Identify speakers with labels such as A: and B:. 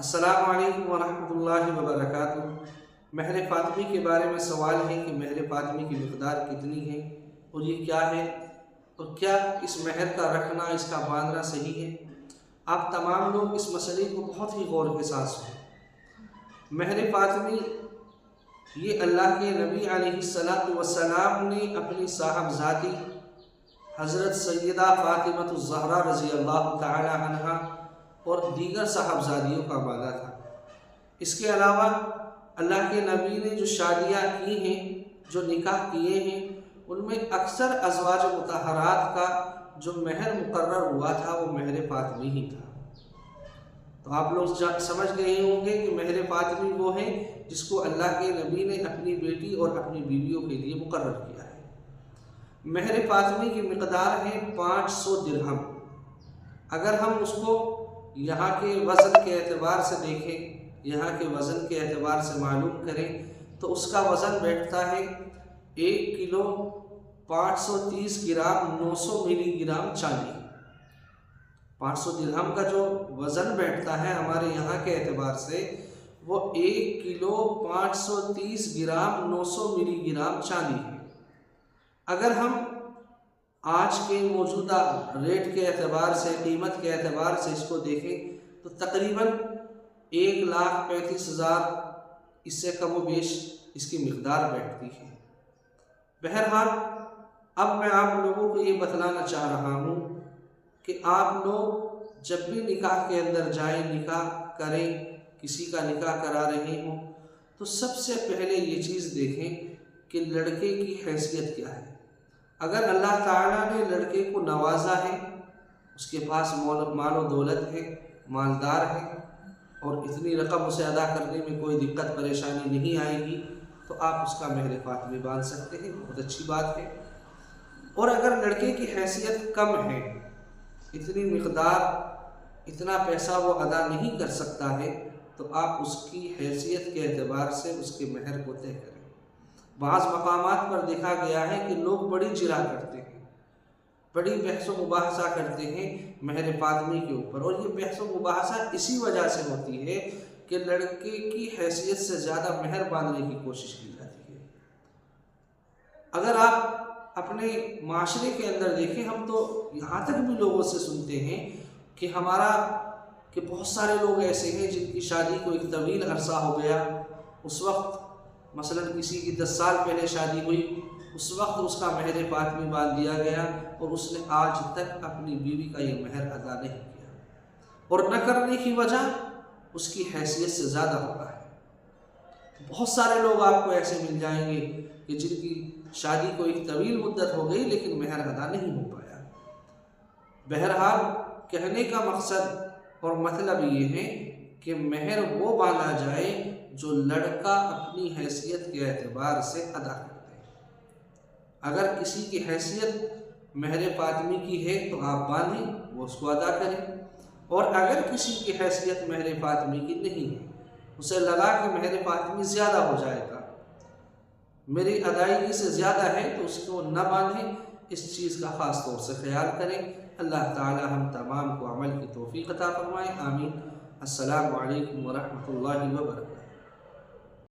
A: السلام علیکم ورحمۃ اللہ وبرکاتہ۔ مہر فاطمی کے بارے میں سوال ہے کہ مہر فاطمی کی مقدار کتنی ہے اور یہ کیا ہے، اور کیا اس مہر کا رکھنا، اس کا باندھنا صحیح ہے؟ آپ تمام لوگ اس مسئلے کو بہت ہی غور کے ساتھ سنیں۔ مہر فاطمی یہ اللہ کے نبی علیہ السلام نے اپنی صاحبزادی حضرت سیدہ فاطمہ الزہرا رضی اللہ تعالی عنہا اور دیگر صاحبزادیوں کا باندھا تھا۔ اس کے علاوہ اللہ کے نبی نے جو شادیاں کی ہیں، جو نکاح کیے ہیں، ان میں اکثر ازواج مطہرات کا جو مہر مقرر ہوا تھا وہ مہر فاطمی ہی تھا۔ تو آپ لوگ سمجھ گئے ہوں گے کہ مہر فاطمی وہ ہے جس کو اللہ کے نبی نے اپنی بیٹی اور اپنی بیویوں کے لیے مقرر کیا ہے۔ مہر فاطمی کی مقدار ہے 500 درہم۔ اگر ہم اس کو یہاں کے وزن کے اعتبار سے دیکھیں، یہاں کے وزن کے اعتبار سے معلوم کریں تو اس کا وزن بیٹھتا ہے 1 کلو 530 گرام 900 ملی گرام چاندی۔ 500 درہم کا جو وزن بیٹھتا ہے ہمارے یہاں کے اعتبار سے وہ 1 کلو 530 گرام 900 ملی گرام چاندی ہے۔ اگر ہم آج کے موجودہ ریٹ کے اعتبار سے، قیمت کے اعتبار سے اس کو دیکھیں تو تقریباً 1,35,000 اس سے کم و بیش اس کی مقدار بیٹھتی ہے۔ بہرحال اب میں آپ لوگوں کو یہ بتلانا چاہ رہا ہوں کہ آپ لوگ جب بھی نکاح کے اندر جائیں، نکاح کریں، کسی کا نکاح کرا رہے ہوں تو سب سے پہلے یہ چیز دیکھیں کہ لڑکے کی حیثیت کیا ہے۔ اگر اللہ تعالیٰ نے لڑکے کو نوازا ہے، اس کے پاس مال و دولت ہے، مالدار ہے، اور اتنی رقم اسے ادا کرنے میں کوئی دقت پریشانی نہیں آئے گی تو آپ اس کا مہر فاطمی باندھ سکتے ہیں، بہت اچھی بات ہے۔ اور اگر لڑکے کی حیثیت کم ہے، اتنی مقدار، اتنا پیسہ وہ ادا نہیں کر سکتا ہے تو آپ اس کی حیثیت کے اعتبار سے اس کے مہر کو طے کریں۔ بعض مقامات پر دیکھا گیا ہے کہ لوگ بڑی جرا کرتے ہیں، بڑی بحث و مباحثہ کرتے ہیں مہر فاطمی کے اوپر، اور یہ بحث و مباحثہ اسی وجہ سے ہوتی ہے کہ لڑکے کی حیثیت سے زیادہ مہر باندھنے کی کوشش کی جاتی ہے۔ اگر آپ اپنے معاشرے کے اندر دیکھیں، ہم تو یہاں تک بھی لوگوں سے سنتے ہیں کہ بہت سارے لوگ ایسے ہیں جن کی شادی کو ایک طویل عرصہ ہو گیا، اس وقت مثلا کسی کی 10 سال پہلے شادی ہوئی، اس وقت اس کا مہر فاطمی باندھ دیا گیا اور اس نے آج تک اپنی بیوی کا یہ مہر ادا نہیں کیا، اور نہ کرنے کی وجہ اس کی حیثیت سے زیادہ ہوتا ہے۔ بہت سارے لوگ آپ کو ایسے مل جائیں گے کہ جن کی شادی کو ایک طویل مدت ہو گئی لیکن مہر ادا نہیں ہو پایا۔ بہرحال کہنے کا مقصد اور مطلب یہ ہے کہ مہر وہ باندھا جائے جو لڑکا اپنی حیثیت کے اعتبار سے ادا کرتے ہیں۔ اگر کسی کی حیثیت مہر فاطمی کی ہے تو آپ باندھیں، وہ اس کو ادا کریں، اور اگر کسی کی حیثیت مہر فاطمی کی نہیں ہے، اسے لگا کہ مہر فاطمی زیادہ ہو جائے گا، میری ادائیگی سے زیادہ ہے، تو اس کو نہ باندھیں۔ اس چیز کا خاص طور سے خیال کریں۔ اللہ تعالی ہم تمام کو عمل کی توفیق عطا فرمائے، آمین۔ السلام علیکم ورحمۃ اللہ وبرکاتہ۔